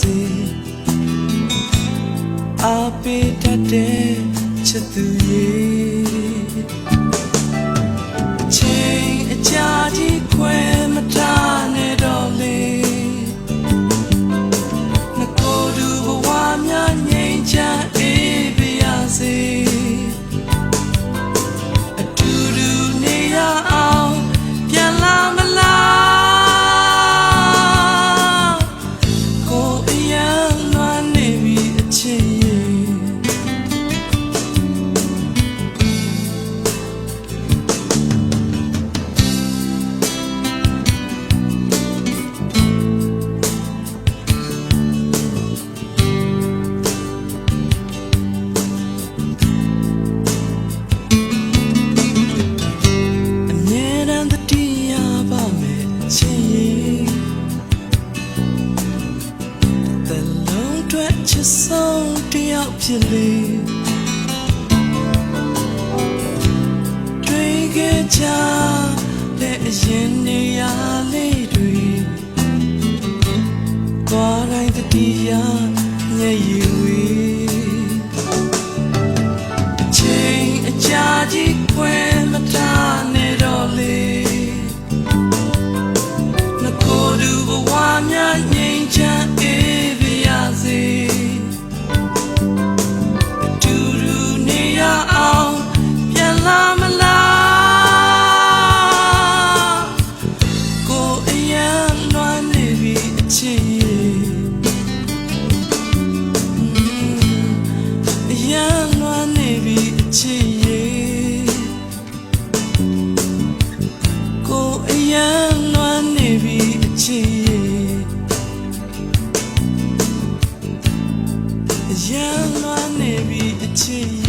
စေအားပေးတတ်တဲ့ချစ်သူရဲ့ချိန်အကြာကြီးခွဲမထားနဲ့တော့လေငါကိုယ်သူဘဝများငြိမ်းချမ်းအေးပါရစေအတူတူနေရအောင်ပြန်လာမလားကိုယ်အရန်လွမ်းနေပြီအချစ်ချစ်ဆုံးတယောက်ဖြစ်လေတွေ့ခဲ့ကြတဲ့အရင်နေရာလေးတွေသွားတိုင်းတတိယညရည်ဝေးချိန်အကြာကြီးခွဲမထားနဲ့တော့လေငါကိုယ်သူဘဝများငြိမ်းချမ်းအေးပါရစေရန်လွမ်းနေပြီအချစ်